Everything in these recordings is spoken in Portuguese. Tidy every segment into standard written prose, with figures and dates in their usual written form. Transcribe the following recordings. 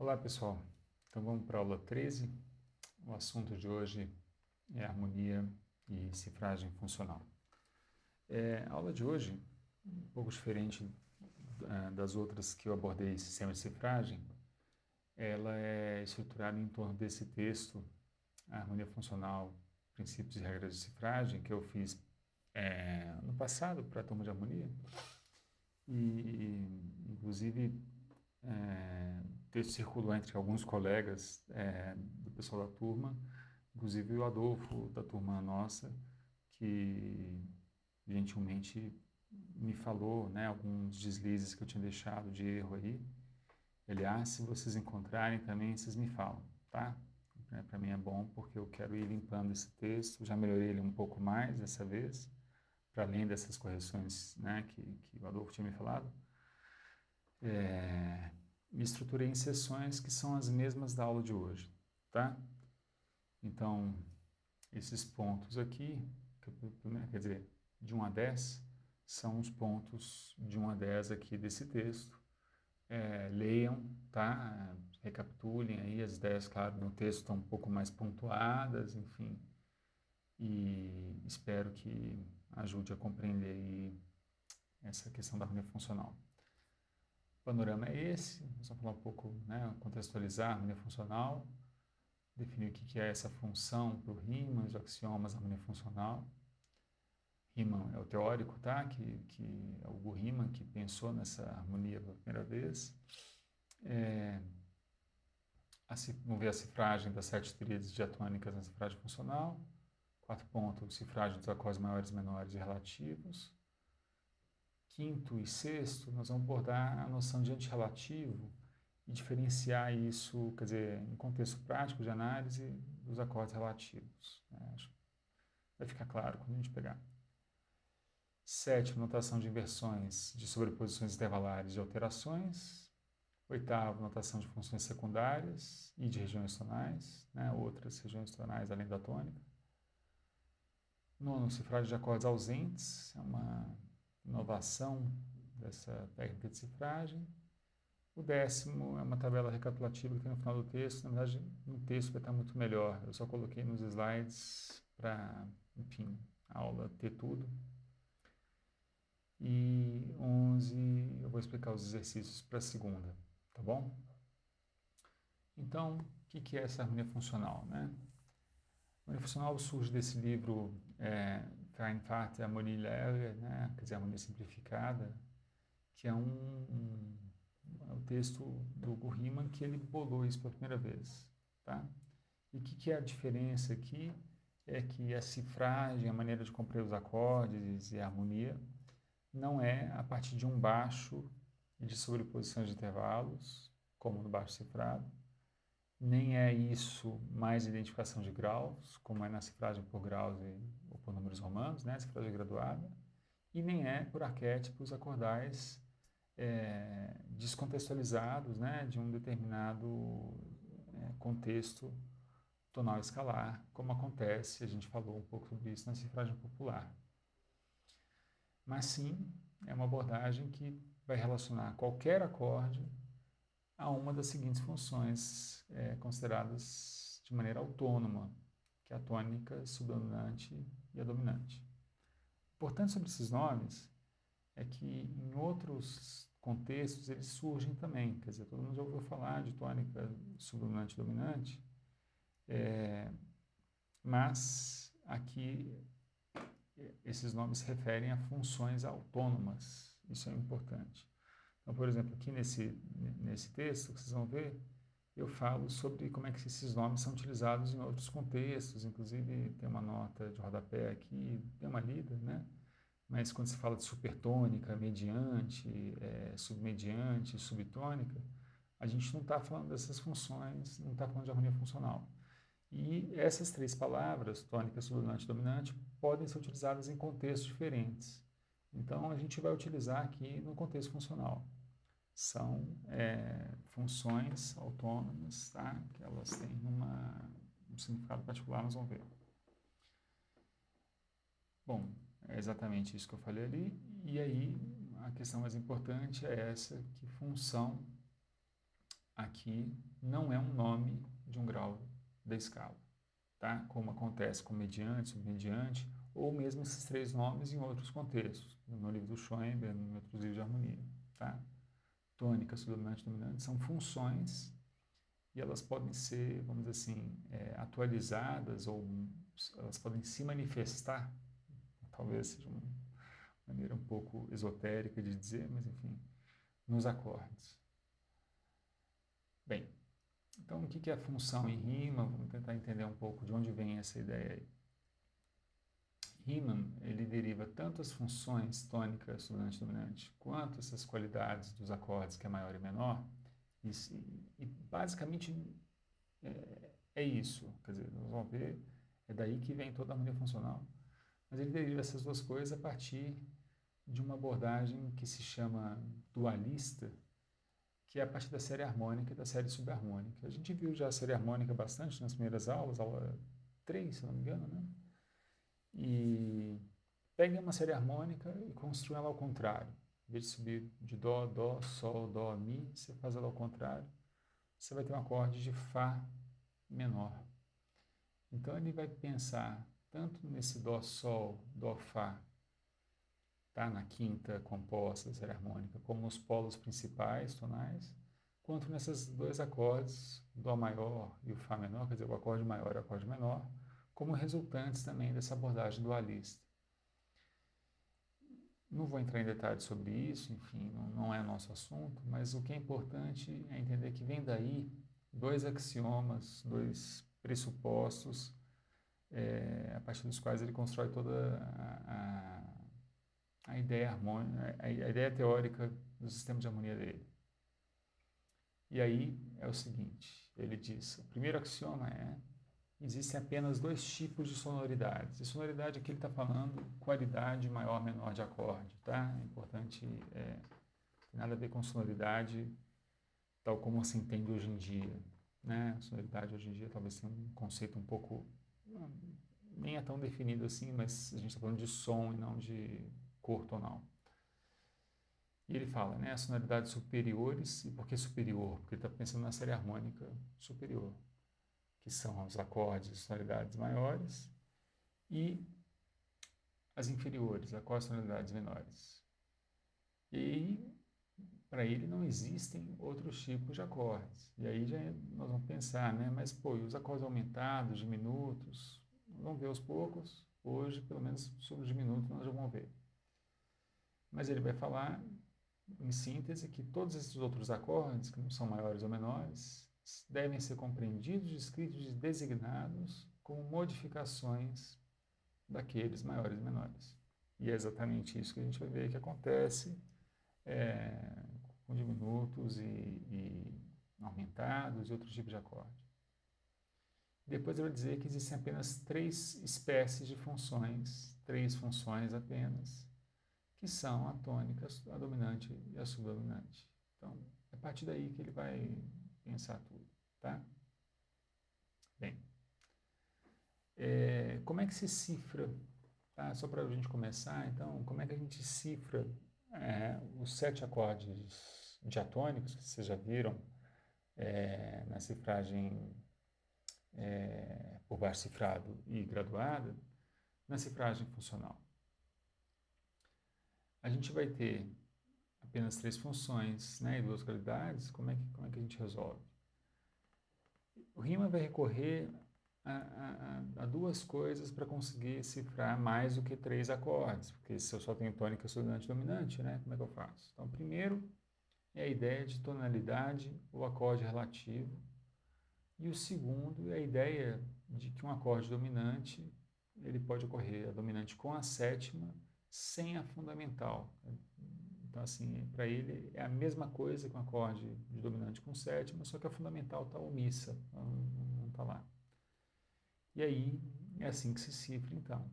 Olá, pessoal. Então vamos para a aula 13. O assunto de hoje é harmonia e cifragem funcional. A aula de hoje, um pouco diferente das outras que eu abordei, sistema de cifragem, ela é estruturada em torno desse texto, a harmonia funcional, princípios e regras de cifragem, que eu fiz no passado para a turma de harmonia. E inclusive, o texto circulou entre alguns colegas do pessoal da turma, inclusive o Adolfo, da turma nossa, que gentilmente me falou, né, alguns deslizes que eu tinha deixado de erro aí. Aliás, se vocês encontrarem também, vocês me falam, tá? Para mim é bom porque eu quero ir limpando esse texto, já melhorei ele um pouco mais dessa vez, para além dessas correções, né, que o Adolfo tinha me falado. Me estruturei em sessões que são as mesmas da aula de hoje, tá? Então, esses pontos aqui, quer dizer, de 1 a 10, são os pontos de 1 a 10 aqui desse texto. Leiam, tá? Recapitulem aí, as ideias, claro, no texto estão um pouco mais pontuadas, enfim, e espero que ajude a compreender aí essa questão da harmonia funcional. O panorama é esse, vamos falar um pouco, né, contextualizar a harmonia funcional, definir o que é essa função para o Riemann, os axiomas da harmonia funcional. Riemann é o teórico, tá? Que é o Riemann que pensou nessa harmonia pela primeira vez. Vamos ver a cifragem das 7 tríades diatônicas na cifragem funcional. 4 pontos, cifragem dos acordes maiores, menores e relativos. Quinto e sexto, nós vamos abordar a noção de antirrelativo e diferenciar isso, quer dizer, em contexto prático de análise dos acordes relativos. Acho que vai ficar claro quando a gente pegar. Sétimo, notação de inversões, de sobreposições intervalares de alterações. Oitavo, notação de funções secundárias e de regiões tonais, né, outras regiões tonais além da tônica. Nono, cifragem de acordes ausentes, é uma inovação dessa técnica de cifragem. O 10º é uma tabela recapitulativa que tem no final do texto. Na verdade, no texto vai estar muito melhor. Eu só coloquei nos slides para, enfim, a aula ter tudo. E 11, eu vou explicar os exercícios para a segunda, tá bom? Então, o que é essa harmonia funcional, né? A harmonia funcional surge desse livro Vereinfachte Harmonielehre, né? Quer dizer, harmonia simplificada, que é o texto do Riemann que ele bolou isso pela primeira vez, tá? E o que é a diferença aqui? É que a cifragem, a maneira de compreender os acordes e a harmonia não é a partir de um baixo e de sobreposições de intervalos, como no baixo cifrado, nem é isso mais identificação de graus, como é na cifragem por graus ou por números romanos, né, cifragem graduada, e nem é por arquétipos acordais descontextualizados, né, de um determinado contexto tonal escalar, como acontece, a gente falou um pouco sobre isso na cifragem popular. Mas sim, é uma abordagem que vai relacionar qualquer acorde a uma das seguintes funções consideradas de maneira autônoma, que é a tônica, subdominante e a dominante. Importante sobre esses nomes é que em outros contextos eles surgem também, quer dizer, todo mundo já ouviu falar de tônica, subdominante e dominante, mas aqui esses nomes se referem a funções autônomas, isso é importante. Então, por exemplo, aqui nesse texto, que vocês vão ver, eu falo sobre como é que esses nomes são utilizados em outros contextos, inclusive tem uma nota de rodapé aqui, tem uma lida, né? Mas quando se fala de supertônica, mediante, submediante, subtônica, a gente não está falando dessas funções, não está falando de harmonia funcional. E essas 3 palavras, tônica, subdominante e dominante, podem ser utilizadas em contextos diferentes. Então, a gente vai utilizar aqui no contexto funcional. São funções autônomas, tá? Que elas têm um significado particular, nós vamos ver. Bom, é exatamente isso que eu falei ali. E aí, a questão mais importante é essa, que função aqui não é um nome de um grau da escala, tá? Como acontece com mediante, submediante, ou mesmo esses três nomes em outros contextos, no livro do Schoenberg, em outros livros de harmonia, tá? Tônica, subdominante, dominante são funções e elas podem ser, vamos dizer assim, atualizadas ou elas podem se manifestar, talvez seja uma maneira um pouco esotérica de dizer, mas enfim, nos acordes. Bem, então o que é a função em rima? Vamos tentar entender um pouco de onde vem essa ideia aí. Riemann, ele deriva tanto as funções tônica, subdominante, dominante, quanto essas qualidades dos acordes que é maior e menor, e basicamente é isso. Quer dizer, nós vamos ver, é daí que vem toda a harmonia funcional, mas ele deriva essas duas coisas a partir de uma abordagem que se chama dualista, que é a partir da série harmônica e da série subharmônica. A gente viu já a série harmônica bastante nas primeiras aulas, aula 3, se não me engano, né? E pega uma série harmônica e construa ela ao contrário. Em vez de subir de Dó, Dó, Sol, Dó, Mi, você faz ela ao contrário. Você vai ter um acorde de Fá menor. Então ele vai pensar tanto nesse Dó, Sol, Dó, Fá, tá? Na quinta composta da série harmônica, como nos polos principais tonais, quanto nesses dois acordes, Dó maior e o Fá menor, quer dizer, o acorde maior e o acorde menor, como resultantes também dessa abordagem dualista. Não vou entrar em detalhes sobre isso, enfim, não é nosso assunto, mas o que é importante é entender que vem daí dois axiomas, dois pressupostos, a partir dos quais ele constrói toda a ideia harmônica, a ideia teórica do sistema de harmonia dele. E aí é o seguinte, ele diz, o primeiro axioma existem apenas dois tipos de sonoridades. E sonoridade aqui ele está falando qualidade maior, menor de acorde, tá? É importante, tem nada a ver com sonoridade tal como se entende hoje em dia, né? Sonoridade hoje em dia talvez tenha um conceito um pouco, nem é tão definido assim, mas a gente está falando de som e não de cor tonal. E ele fala, né, as sonoridades superiores, e por que superior? Porque ele está pensando na série harmônica superior, que são os acordes e sonoridades maiores, e as inferiores, acordes e sonoridades menores. E para ele não existem outros tipos de acordes. E aí já nós vamos pensar, né, mas pô, e os acordes aumentados, diminutos, vamos ver aos poucos, hoje pelo menos sobre os diminutos nós já vamos ver. Mas ele vai falar, em síntese, que todos esses outros acordes, que não são maiores ou menores, devem ser compreendidos, descritos e designados como modificações daqueles maiores e menores. E é exatamente isso que a gente vai ver que acontece com diminutos e aumentados e outros tipos de acorde. Depois ele vai dizer que existem apenas três espécies de funções, três funções apenas, que são a tônica, a dominante e a subdominante. Então, é a partir daí que ele vai pensar tudo, tá? Bem, como é que se cifra, tá? Só para a gente começar, então, como é que a gente cifra os 7 acordes diatônicos que vocês já viram na cifragem por baixo cifrado e graduada, na cifragem funcional? A gente vai ter apenas 3 funções, né, e 2 qualidades. Como é que a gente resolve? O Riemann vai recorrer a 2 coisas para conseguir cifrar mais do que 3 acordes, porque se eu só tenho tônica, subdominante e dominante, né, como é que eu faço? Então, primeiro é a ideia de tonalidade ou acorde relativo, e o segundo é a ideia de que um acorde dominante ele pode ocorrer a dominante com a sétima sem a fundamental. Então, assim, para ele é a mesma coisa que um acorde de dominante com sétima, só que a fundamental está omissa, não está lá. E aí é assim que se cifra, então.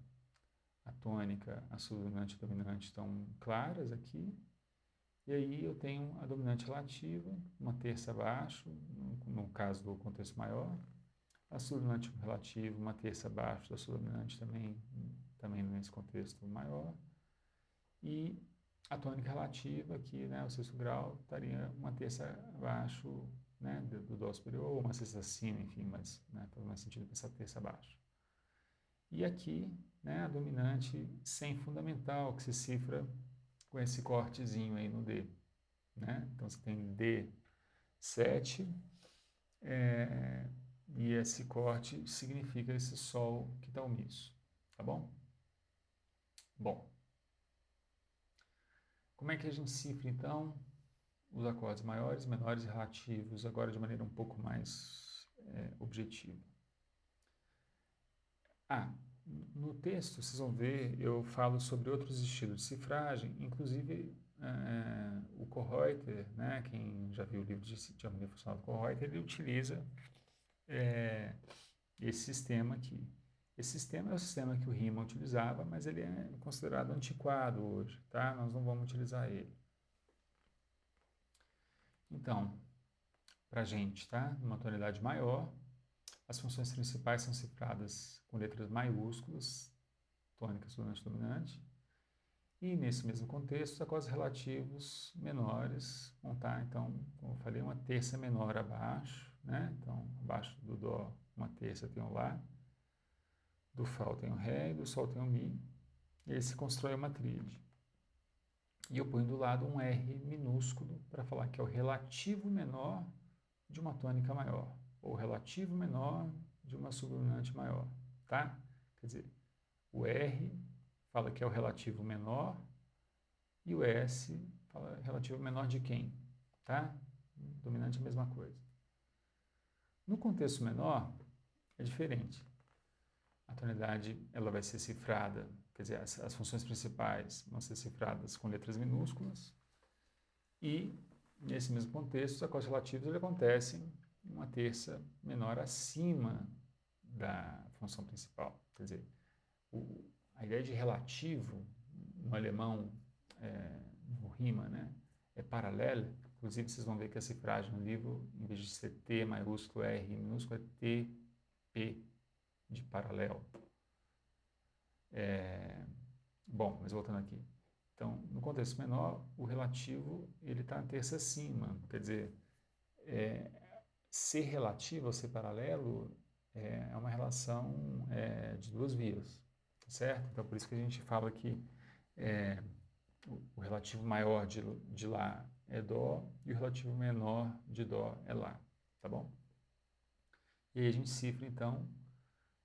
A tônica, a subdominante e a dominante estão claras aqui, e aí eu tenho a dominante relativa, uma terça abaixo, no caso do contexto maior, a subdominante relativa, uma terça abaixo da subdominante também nesse contexto maior, e a tônica relativa aqui, né, o sexto grau, estaria uma terça abaixo né, do Dó superior, ou uma sexta acima, enfim, mas né, faz mais sentido pensar terça abaixo. E aqui, né, a dominante sem fundamental, que se cifra com esse cortezinho aí no D. Né? Então você tem D7, e esse corte significa esse Sol que está omisso. Tá bom? Bom, como é que a gente cifra então os acordes maiores, menores e relativos, agora de maneira um pouco mais objetiva? No texto, vocês vão ver, eu falo sobre outros estilos de cifragem, inclusive o Kohreuter, né, quem já viu o livro de harmonia funcional do Kohreuter, ele utiliza esse sistema aqui. Esse sistema é o sistema que o Riemann utilizava, mas ele é considerado antiquado hoje, tá? Nós não vamos utilizar ele. Então, para a gente, tá? Numa tonalidade maior, as funções principais são cifradas com letras maiúsculas, tônicas dominante dominante, e nesse mesmo contexto, os acordes relativos menores vão estar, então, como eu falei, uma terça menor abaixo, né? Então, abaixo do Dó, uma terça tem o Lá, do Fá tem o Ré e do Sol tem o Mi, e aí se constrói uma tríade. E eu ponho do lado um R minúsculo para falar que é o relativo menor de uma tônica maior, ou relativo menor de uma subdominante maior, tá? Quer dizer, o R fala que é o relativo menor e o S fala relativo menor de quem, tá? Dominante é a mesma coisa. No contexto menor, é diferente. A tonalidade ela vai ser cifrada, quer dizer, as funções principais vão ser cifradas com letras minúsculas e, nesse mesmo contexto, os acordes relativos eles acontecem uma terça menor acima da função principal. Quer dizer, a ideia de relativo, no alemão, no Riemann, né, é paralelo. Inclusive, vocês vão ver que a cifragem no livro, em vez de ser T maiúsculo, R minúsculo, é TP, de paralelo. Bom, mas voltando aqui. Então, no contexto menor, o relativo ele está na terça acima. Quer dizer, ser relativo ou ser paralelo é uma relação de duas vias, certo? Então, por isso que a gente fala que o relativo maior de Lá é Dó e o relativo menor de Dó é Lá, tá bom? E aí a gente cifra, então,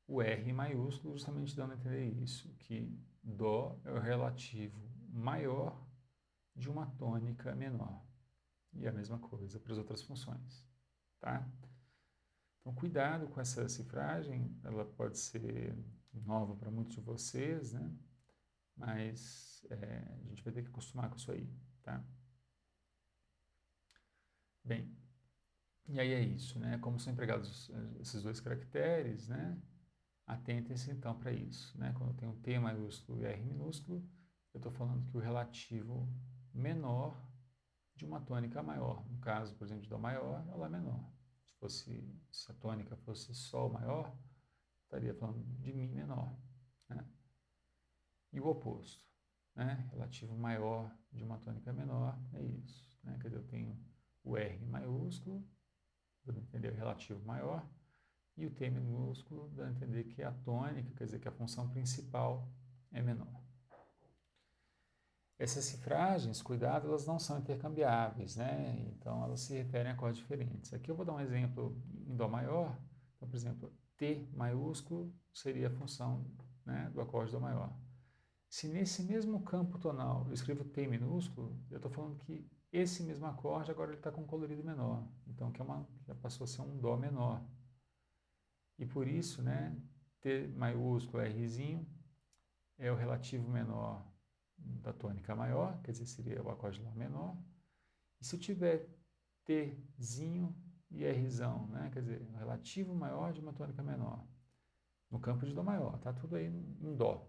o R maiúsculo, justamente dando a entender isso, que Dó é o relativo maior de uma tônica menor. E a mesma coisa para as outras funções, tá? Então, cuidado com essa cifragem, ela pode ser nova para muitos de vocês, né? Mas a gente vai ter que acostumar com isso aí, tá? Bem, e aí é isso, né? Como são empregados esses dois caracteres, né? Atentem-se então para isso, né? Quando eu tenho T maiúsculo e R minúsculo, eu estou falando que o relativo menor de uma tônica maior. No caso, por exemplo, de Dó maior é Lá menor. Se a tônica fosse Sol maior, estaria falando de Mi menor, né? E o oposto, né? Relativo maior de uma tônica menor é isso, né? Quer dizer, eu tenho o R maiúsculo, dando a entender o relativo maior, e o T minúsculo dando a entender que a tônica, quer dizer, que a função principal é menor. Essas cifragens, cuidado, elas não são intercambiáveis, né? Então, elas se referem a acordes diferentes. Aqui eu vou dar um exemplo em Dó maior. Então, por exemplo, T maiúsculo seria a função, né, do acorde Dó maior. Se nesse mesmo campo tonal eu escrevo T minúsculo, eu estou falando que esse mesmo acorde agora ele está com colorido menor. Então, já passou a ser um Dó menor. E por isso, né, T maiúsculo, Rzinho, é o relativo menor da tônica maior, quer dizer, seria o acorde Lá menor. E se eu tiver Tzinho e Rzão, né, quer dizer, o relativo maior de uma tônica menor, no campo de Dó maior, tá tudo aí em Dó.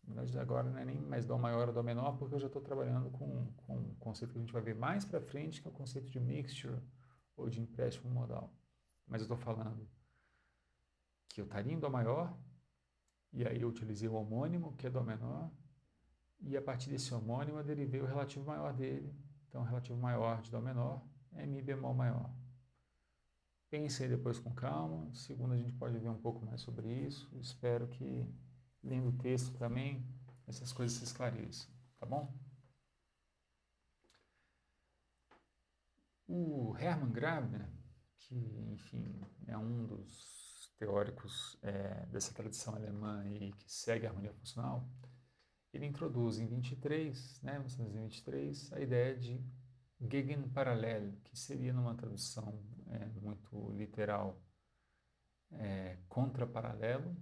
Na verdade, agora não é nem mais Dó maior ou Dó menor, porque eu já estou trabalhando com um conceito que a gente vai ver mais para frente, que é o conceito de mixture ou de empréstimo modal. Mas eu estou falando que eu estaria em Dó maior, e aí eu utilizei o homônimo, que é Dó menor, e a partir desse homônimo eu derivei o relativo maior dele. Então, o relativo maior de Dó menor é Mi bemol maior. pense aí depois com calma. Segunda, a gente pode ver um pouco mais sobre isso. Espero que, lendo o texto também, essas coisas se esclareçam, tá bom? O Hermann Grabner, que, enfim, é um dos teóricos dessa tradição alemã e que segue a harmonia funcional, ele introduz em 23, né, 1923, a ideia de Gegenparallel, que seria, numa tradução muito literal, contraparalelo,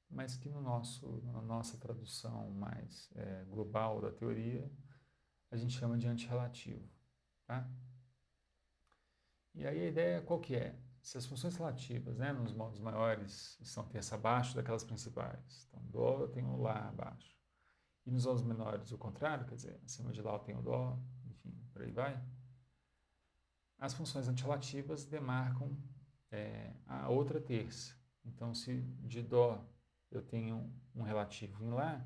mas que na nossa tradução mais global da teoria, a gente chama de antirrelativo, tá? E aí a ideia qual que é? Se as funções relativas, né, nos modos maiores, estão terça abaixo daquelas principais, então Dó eu tenho Lá abaixo, e nos modos menores o contrário, quer dizer, acima de Lá eu tenho Dó, enfim, por aí vai, as funções antirrelativas demarcam a outra terça. Então, se de Dó eu tenho um relativo em Lá,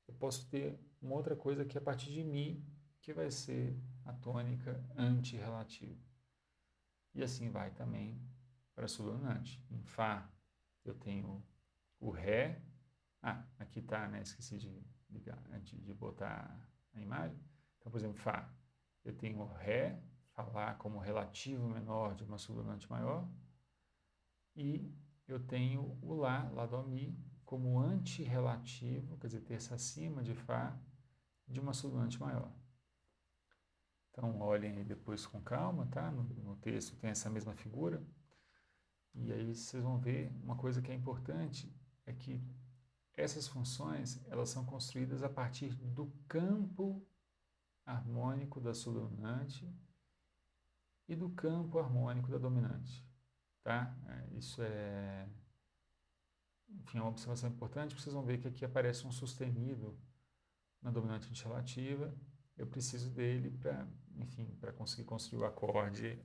eu posso ter uma outra coisa que é a partir de Mi, que vai ser a tônica antirrelativa. E assim vai também para a subdominante. Em Fá eu tenho o Ré. Aqui está, né? Esqueci de ligar, de botar a imagem. Então, por exemplo, Fá, eu tenho o Ré, Fá como relativo menor de uma subdominante maior. E eu tenho o Lá Dó Mi, como antirrelativo, quer dizer, terça acima de Fá, de uma subdominante maior. Então, olhem aí depois com calma, tá? No texto tem essa mesma figura. E aí vocês vão ver uma coisa que é importante, é que essas funções, elas são construídas a partir do campo harmônico da subdominante e do campo harmônico da dominante, tá? Isso enfim, é uma observação importante, porque vocês vão ver que aqui aparece um sustenido na dominante antirrelativa. Eu preciso dele para, enfim, para conseguir construir o acorde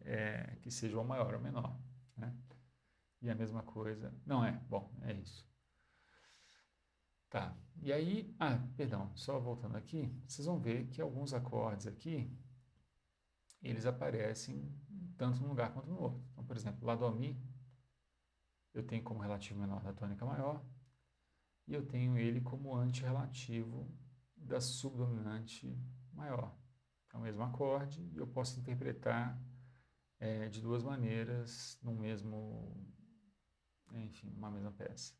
que seja o maior ou menor, né? E a mesma coisa... Não é? Bom, é isso. Tá. E aí... perdão, só voltando aqui, vocês vão ver que alguns acordes aqui, eles aparecem tanto num lugar quanto no outro. Então, por exemplo, Lá Dó Mi, eu tenho como relativo menor da tônica maior, e eu tenho ele como antirrelativo da subdominante maior. É o mesmo acorde e eu posso interpretar de duas maneiras no mesmo, enfim, uma mesma peça.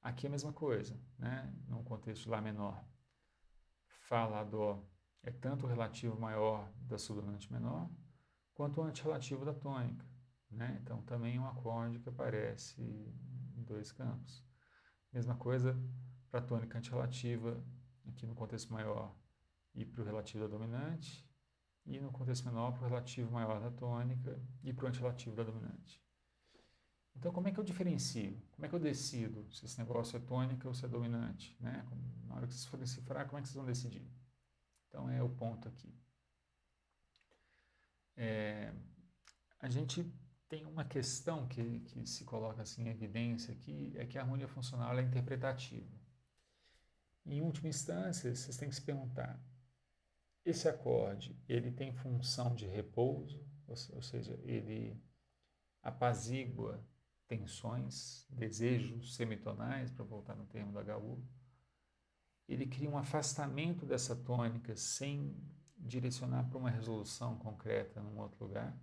Aqui é a mesma coisa, né? Num contexto de Lá menor, Fá, Lá, Dó é tanto o relativo maior da subdominante menor quanto o antirrelativo da tônica, né? Então também é um acorde que aparece em dois campos. Mesma coisa para a tônica antirrelativa aqui no contexto maior e para o relativo da dominante, e no contexto menor para o relativo maior da tônica e para o antirrelativo da dominante. Então, como é que eu diferencio? Como é que eu decido se esse negócio é tônica ou se é dominante, né? Na hora que vocês forem decifrar, como é que vocês vão decidir? Então, é o ponto aqui. A gente tem uma questão que se coloca assim em evidência aqui, é que a harmonia funcional é interpretativa. Em última instância, vocês têm que se perguntar, esse acorde, ele tem função de repouso, ou seja, ele apazigua tensões, desejos semitonais, para voltar no termo do HU. Ele cria um afastamento dessa tônica sem direcionar para uma resolução concreta num outro lugar,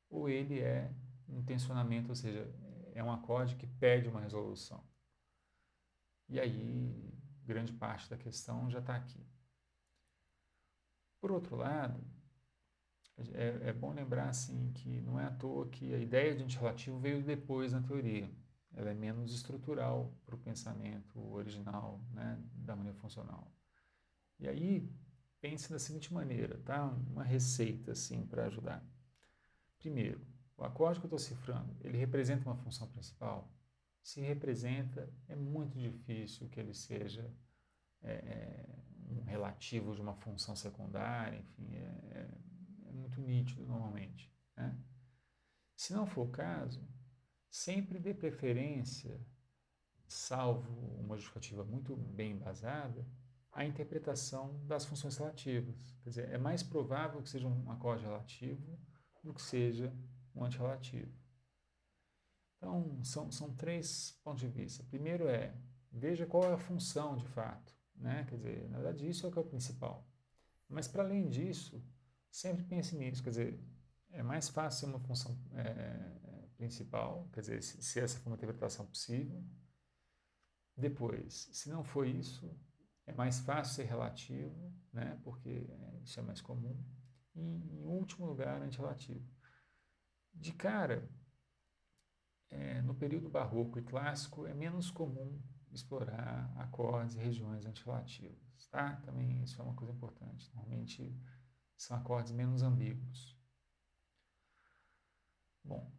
ou ele é um tensionamento, ou seja, é um acorde que pede uma resolução. E aí, grande parte da questão já está aqui. Por outro lado, é bom lembrar assim, que não é à toa que a ideia de antirrelativo veio depois na teoria. Ela é menos estrutural para o pensamento original, né, da harmonia funcional. E aí, pense da seguinte maneira, tá? Uma receita assim, para ajudar. Primeiro, o acorde que eu estou cifrando, ele representa uma função principal? Se representa, é muito difícil que ele seja um relativo de uma função secundária, enfim, é muito nítido normalmente, né? Se não for o caso, sempre dê preferência, salvo uma justificativa muito bem embasada, à interpretação das funções relativas. Quer dizer, é mais provável que seja um acorde relativo do que seja um antirrelativo. Então, são três pontos de vista. Primeiro veja qual é a função de fato, né? Quer dizer, na verdade isso é o que é o principal. Mas para além disso, sempre pense nisso, quer dizer, é mais fácil ser uma função principal, quer dizer, se essa for uma interpretação possível. Depois, se não for isso, é mais fácil ser relativo, né? Porque isso é mais comum. E, em último lugar, antirrelativo. De cara, no período barroco e clássico, é menos comum explorar acordes e regiões antirrelativas, tá? Também isso é uma coisa importante. Normalmente são acordes menos ambíguos. Bom,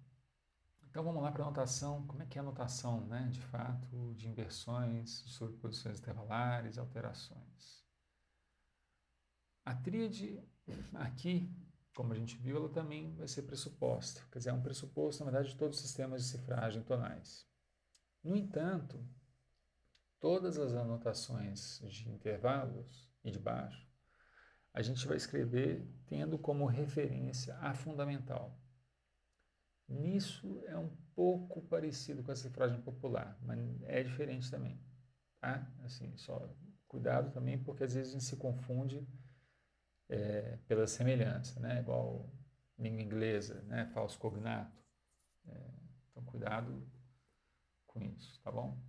então vamos lá para a notação. Como é que é a notação, né, de fato, de inversões, sobreposições intervalares, alterações? A tríade aqui, como a gente viu, ela também vai ser pressuposta. Quer dizer, é um pressuposto, na verdade, de todos os sistemas de cifragem tonais. No entanto, todas as anotações de intervalos e de baixo, a gente vai escrever tendo como referência a fundamental. Nisso é um pouco parecido com a cifragem popular, mas é diferente também, tá? Assim, só cuidado também, porque às vezes a gente se confunde pela semelhança, né? Igual língua inglesa, né? Falso cognato. Então, cuidado com isso, tá bom?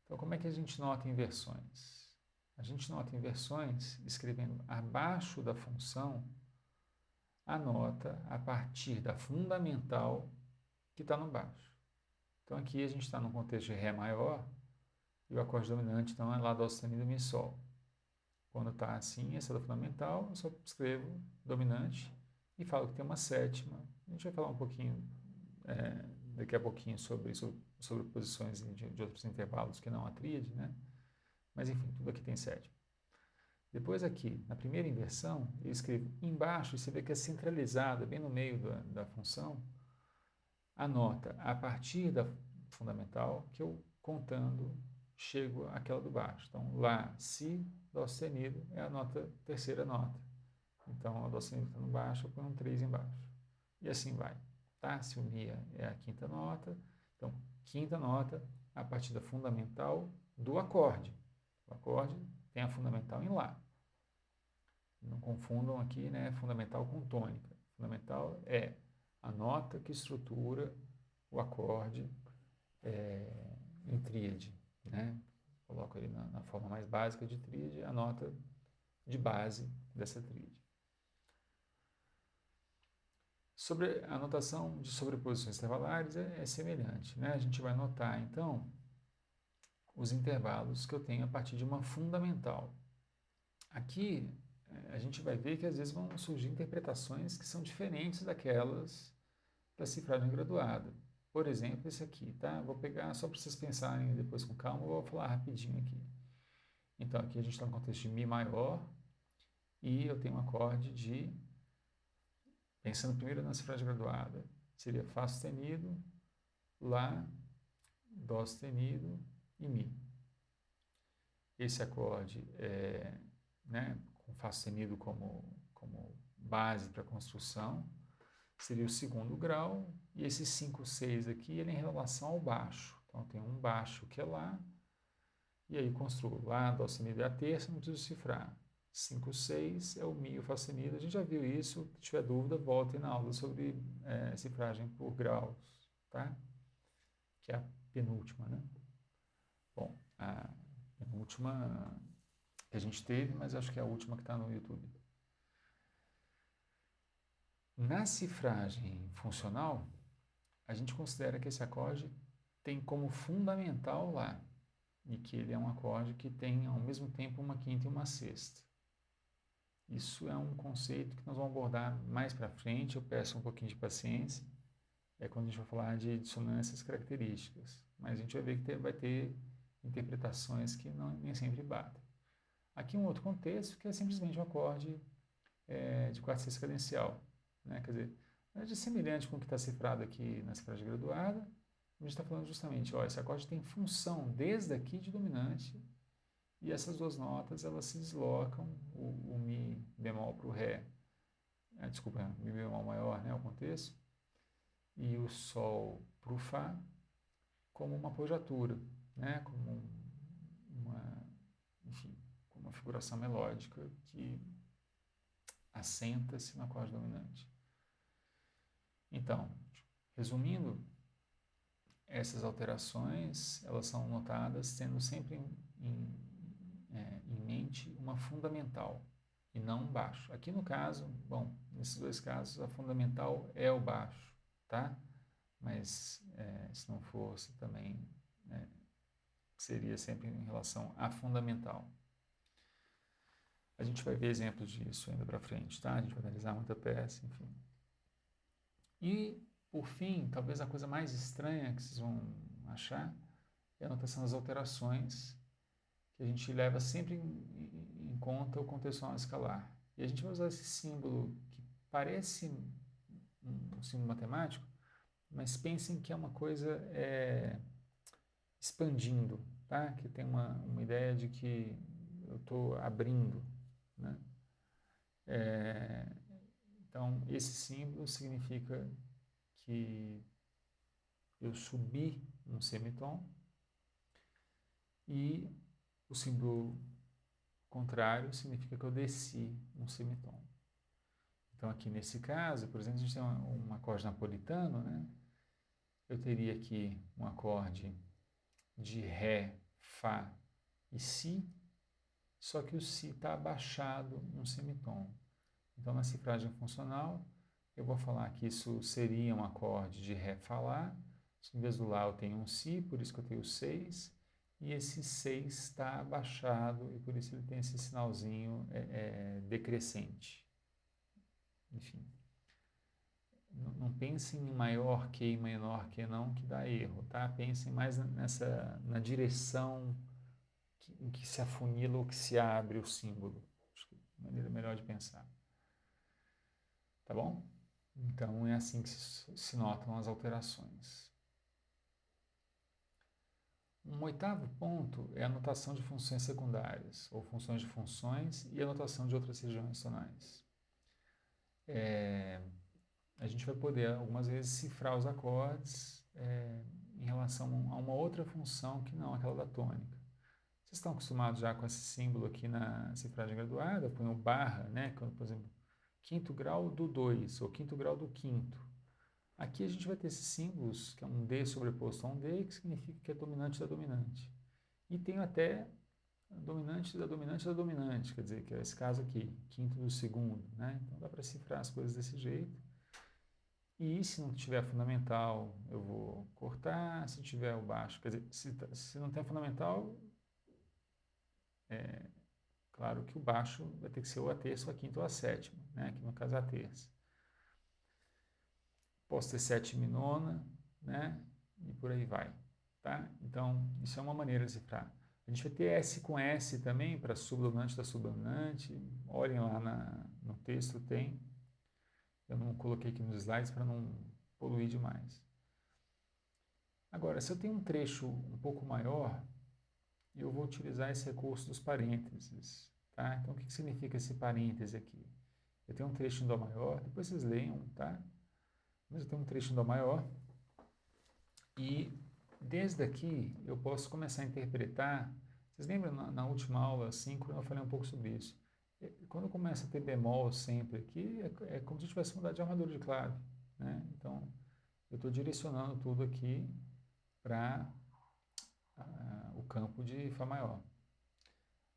Então, como é que a gente nota inversões? A gente nota inversões escrevendo abaixo da função a nota a partir da fundamental que está no baixo. Então, aqui a gente está no contexto de Ré maior e o acorde dominante, então, é Lá, Dó sustenido, Mi, Sol. Quando está assim, essa é da fundamental, eu só escrevo dominante e falo que tem uma sétima. A gente vai falar um pouquinho, daqui a pouquinho, sobre posições de outros intervalos que não a tríade, né? Mas, enfim, tudo aqui tem sétima. Depois aqui, na primeira inversão, eu escrevo embaixo, e você vê que é centralizada, bem no meio da função, a nota a partir da fundamental, que eu, contando, chego àquela do baixo. Então, Lá, Si, Dó sustenido é a terceira nota. Então, a Dó sustenido está no baixo, eu ponho um 3 embaixo. E assim vai, tá? Se o Mi é a quinta nota, então, quinta nota a partir da fundamental do acorde. O acorde tem a fundamental em Lá. Não confundam aqui, né, fundamental com tônica. Fundamental é a nota que estrutura o acorde em tríade, né? Coloco ele na forma mais básica de tríade, a nota de base dessa tríade. Sobre a notação de sobreposições intervalares é semelhante, né? A gente vai notar, então, os intervalos que eu tenho a partir de uma fundamental. Aqui, a gente vai ver que às vezes vão surgir interpretações que são diferentes daquelas da cifragem graduada. Por exemplo, esse aqui, tá? Vou pegar só para vocês pensarem depois com calma, vou falar rapidinho aqui. Então, aqui a gente está no contexto de Mi maior e eu tenho um acorde de, pensando primeiro na cifragem graduada, seria Fá sustenido, Lá, Dó sustenido e Mi. Esse acorde né, com Fá sustenido como base para a construção, seria o segundo grau, e esse 5, 6 aqui, ele é em relação ao baixo. Então, tem um baixo que é Lá, e aí construo Lá, Dó sustenido é a terça, não preciso cifrar. 5, 6 é o Mi, o Fá sustenido. A gente já viu isso, se tiver dúvida, voltem na aula sobre cifragem por graus, tá? Que é a penúltima, né? Bom, a penúltima que a gente teve, mas acho que é a última que está no YouTube. Na cifragem funcional, a gente considera que esse acorde tem como fundamental Lá, e que ele é um acorde que tem, ao mesmo tempo, uma quinta e uma sexta. Isso é um conceito que nós vamos abordar mais para frente, eu peço um pouquinho de paciência, quando a gente vai falar de dissonâncias características, mas a gente vai ver que vai ter interpretações que nem sempre batem. Aqui um outro contexto que é simplesmente um acorde de quarta sexta cadencial, né? Quer dizer, é semelhante com o que está cifrado aqui na cifragem graduada. A gente está falando justamente, esse acorde tem função desde aqui de dominante e essas duas notas elas se deslocam, o Mi bemol para o Ré, desculpa, Mi bemol maior, né, o contexto, e o Sol para o Fá como uma apogiatura, né? Como enfim, como uma figuração melódica que assenta-se no acorde dominante. Então, resumindo, essas alterações elas são notadas tendo sempre em mente uma fundamental e não um baixo. Aqui no caso, bom, nesses dois casos a fundamental é o baixo, tá? Mas se não fosse também, seria sempre em relação à fundamental. A gente vai ver exemplos disso ainda para frente, tá? A gente vai analisar muita peça, enfim. E, por fim, talvez a coisa mais estranha que vocês vão achar é a notação das alterações, que a gente leva sempre em conta o contexto escalar. E a gente vai usar esse símbolo que parece um símbolo matemático, mas pensem que é uma coisa expandindo, tá? Que tem uma ideia de que eu estou abrindo, né? Então, esse símbolo significa que eu subi um semitom e o símbolo contrário significa que eu desci um semitom. Então, aqui nesse caso, por exemplo, a gente tem um acorde napolitano, né? Eu teria aqui um acorde de Ré, Fá e Si, só que o Si está abaixado um semitom. Então, na cifragem funcional, eu vou falar que isso seria um acorde de Ré, Fá, Lá. Em vez do Lá eu tenho um Si, por isso que eu tenho 6. E esse 6 está abaixado e por isso ele tem esse sinalzinho decrescente. Enfim, não pensem em maior que e menor que não, que dá erro, tá? Pensem mais na direção em que se afunila ou que se abre o símbolo. Acho que é a maneira melhor de pensar. Tá bom? Então é assim que se notam as alterações. Um oitavo ponto é a notação de funções secundárias, ou funções de funções e a notação de outras regiões tonais. A gente vai poder, algumas vezes, cifrar os acordes em relação a uma outra função que não aquela da tônica. Vocês estão acostumados já com esse símbolo aqui na cifragem graduada, põe o barra, né? Quando, por exemplo, quinto grau do 2 ou quinto grau do quinto. Aqui a gente vai ter esses símbolos, que é um D sobreposto a um D, que significa que é dominante da dominante. E tem até dominante da dominante da dominante, quer dizer, que é esse caso aqui, quinto do segundo, né? Então dá para cifrar as coisas desse jeito. E se não tiver fundamental, eu vou cortar, se tiver o baixo, quer dizer, se não tem fundamental, claro que o baixo vai ter que ser ou a terça, ou a quinta, ou a sétima, né? Que no caso é a terça. Posso ter sétima e nona, né? E por aí vai, tá? Então, isso é uma maneira de cifrar. A gente vai ter S com S também, para subdominante da subdominante. Olhem lá no texto, tem. Eu não coloquei aqui nos slides para não poluir demais. Agora, se eu tenho um trecho um pouco maior, eu vou utilizar esse recurso dos parênteses, tá? Então, o que significa esse parêntese aqui? Eu tenho um trecho em Dó maior, depois vocês leiam, tá? Mas eu tenho um trecho em Dó maior e desde aqui eu posso começar a interpretar. Vocês lembram na última aula 5 eu falei um pouco sobre isso. Quando eu começo a ter bemol sempre aqui, é como se eu tivesse mudado de armadura de clave, né? Então, eu estou direcionando tudo aqui para o campo de Fá maior.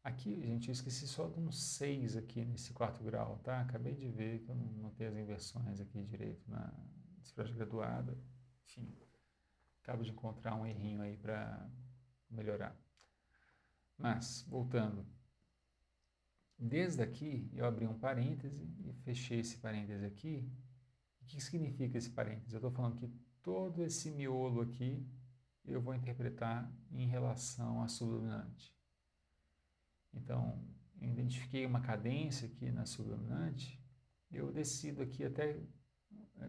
Aqui, gente, eu esqueci só de um 6 aqui nesse quarto grau, tá? Acabei de ver que eu não notei as inversões aqui direito na cifragem graduada. Enfim, acabo de encontrar um errinho aí para melhorar. Mas, voltando. Desde aqui, eu abri um parêntese e fechei esse parêntese aqui. O que significa esse parêntese? Eu estou falando que todo esse miolo aqui eu vou interpretar em relação à subdominante. Então, eu identifiquei uma cadência aqui na subdominante, eu decido aqui até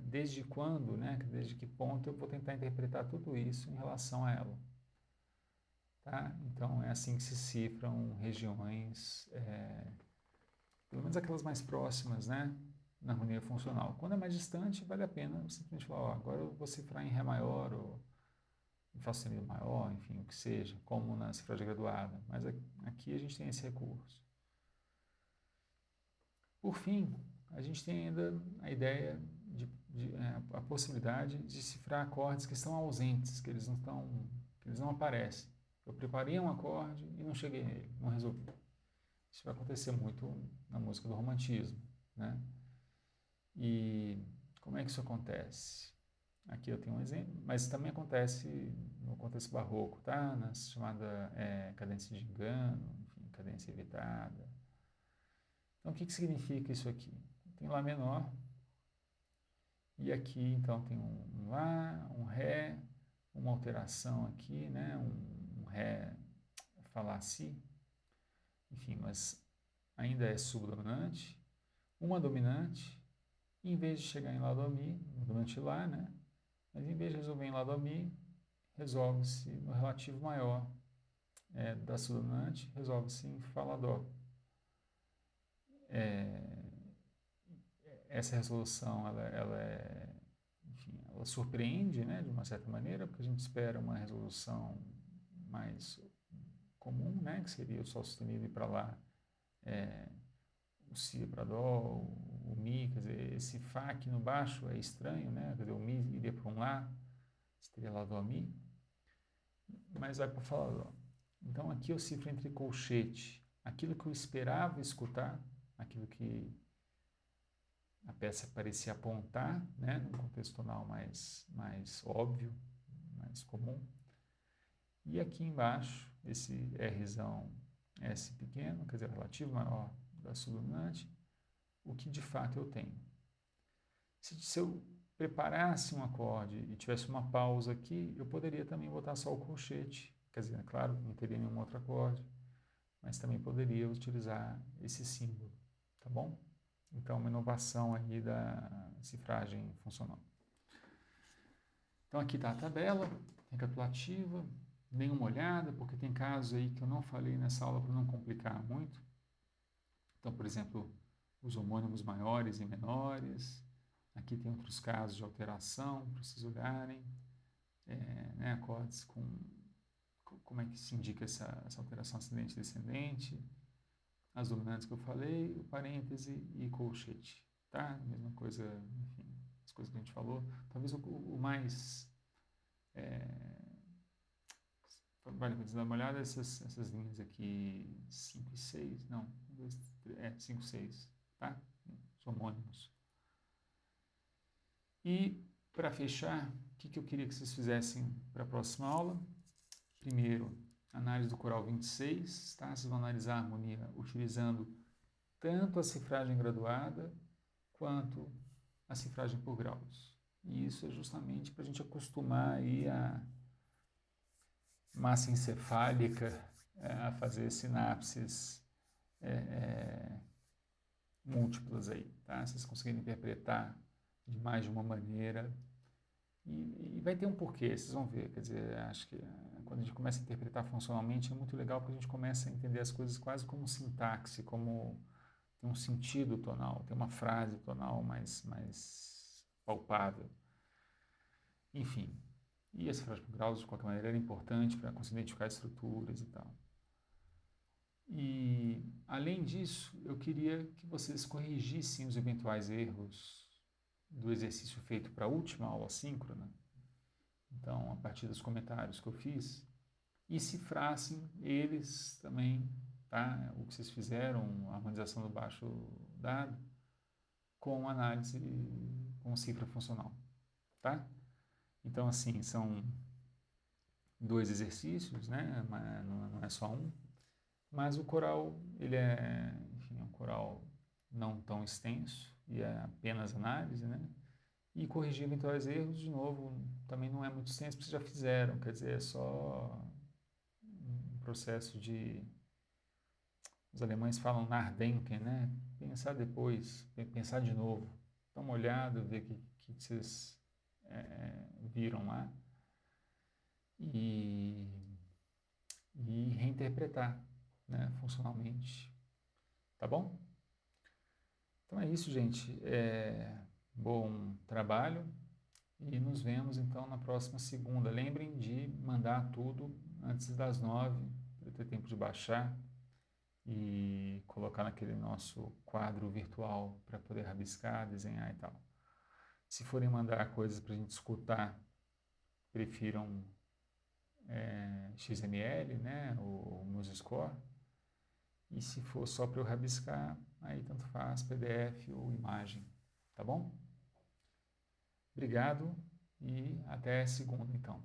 desde quando, né, desde que ponto eu vou tentar interpretar tudo isso em relação a ela. Tá? Então, é assim que se cifram regiões, pelo menos aquelas mais próximas, né, na harmonia funcional. Quando é mais distante, vale a pena simplesmente falar, ó, agora eu vou cifrar em Ré maior ou em Fá sustenido maior, enfim, o que seja, como na cifragem graduada. Mas aqui a gente tem esse recurso. Por fim, a gente tem ainda a ideia a possibilidade de cifrar acordes que estão ausentes, que eles não aparecem. Eu preparei um acorde e não cheguei nele, não resolvi. Isso vai acontecer muito na música do romantismo, né? E como é que isso acontece? Aqui eu tenho um exemplo, mas também acontece no contexto barroco, tá? Na chamada cadência de engano, enfim, cadência evitada. Então, o que significa isso aqui? Tem Lá menor, e aqui, então, tem um Lá, um Ré, uma alteração aqui, né? Um Ré falar Si, enfim, mas ainda é subdominante, uma dominante, e em vez de chegar em Lá Dó Mi, dominante Lá, né? Mas em vez de resolver em Lá Dó Mi, resolve-se no relativo maior da subdominante, resolve-se em Fá Lá Dó. Essa resolução enfim, ela surpreende, né, de uma certa maneira, porque a gente espera uma resolução mais comum, né, que seria o Sol sustenido e para lá o Si para Dó, o Mi, quer dizer, esse Fá aqui no baixo é estranho, né, quer dizer, o Mi iria para um Lá, seria Lá Dó Mi, mas vai para Fá Lá Dó. Então aqui eu cifro entre colchete, aquilo que eu esperava escutar, aquilo que a peça parecia apontar, né, num contexto tonal mais óbvio, mais comum. E aqui embaixo, esse Rzão S pequeno, quer dizer, relativo maior da subdominante, o que de fato eu tenho. Se eu preparasse um acorde e tivesse uma pausa aqui, eu poderia também botar só o colchete, quer dizer, é claro, não teria nenhum outro acorde, mas também poderia utilizar esse símbolo, tá bom? Então, uma inovação aí da cifragem funcional. Então, aqui está a tabela recapitulativa, dêem uma olhada, porque tem casos aí que eu não falei nessa aula para não complicar muito. Então, por exemplo, os homônimos maiores e menores. Aqui tem outros casos de alteração, para vocês olharem. Né, acordes como é que se indica essa alteração ascendente e descendente. As dominantes que eu falei, o parêntese e colchete, tá? Mesma coisa, enfim, as coisas que a gente falou. Talvez o mais... vale a pena dar uma olhada essas linhas aqui, 5 e 6, não, 5 e 6, tá? Os homônimos. E, para fechar, o que eu queria que vocês fizessem para a próxima aula? Primeiro, análise do coral 26, tá? Vocês vão analisar a harmonia utilizando tanto a cifragem graduada quanto a cifragem por graus. E isso é justamente para a gente acostumar aí a massa encefálica a fazer sinapses múltiplas aí, tá? Vocês conseguirem interpretar de mais de uma maneira e vai ter um porquê, vocês vão ver, quer dizer, acho que quando a gente começa a interpretar funcionalmente é muito legal porque a gente começa a entender as coisas quase como sintaxe, como tem um sentido tonal, tem uma frase tonal mais palpável. Enfim, e a cifragem por graus, de qualquer maneira, era importante para conseguir identificar estruturas e tal. E, além disso, eu queria que vocês corrigissem os eventuais erros do exercício feito para a última aula síncrona, então, a partir dos comentários que eu fiz, e cifrassem eles também, tá? O que vocês fizeram, a harmonização do baixo dado, com análise, com cifra funcional, tá? Então, assim, são 2 exercícios, né? Não é só um, mas o coral, ele enfim, é um coral não tão extenso e é apenas análise, né? E corrigir eventuais erros, de novo, também não é muito extenso, porque vocês já fizeram, quer dizer, é só um processo de... Os alemães falam Nachdenken, né? Pensar depois, pensar de novo, dar uma olhada, ver o que vocês viram lá e reinterpretar, né, funcionalmente. Tá bom? Então é isso, gente. Bom trabalho e nos vemos então na próxima segunda. Lembrem de mandar tudo antes das 9, para eu ter tempo de baixar e colocar naquele nosso quadro virtual para poder rabiscar, desenhar e tal. Se forem mandar coisas para a gente escutar, prefiram XML, né, o MuseScore. E se for só para eu rabiscar, aí tanto faz PDF ou imagem, tá bom? Obrigado e até segunda, então.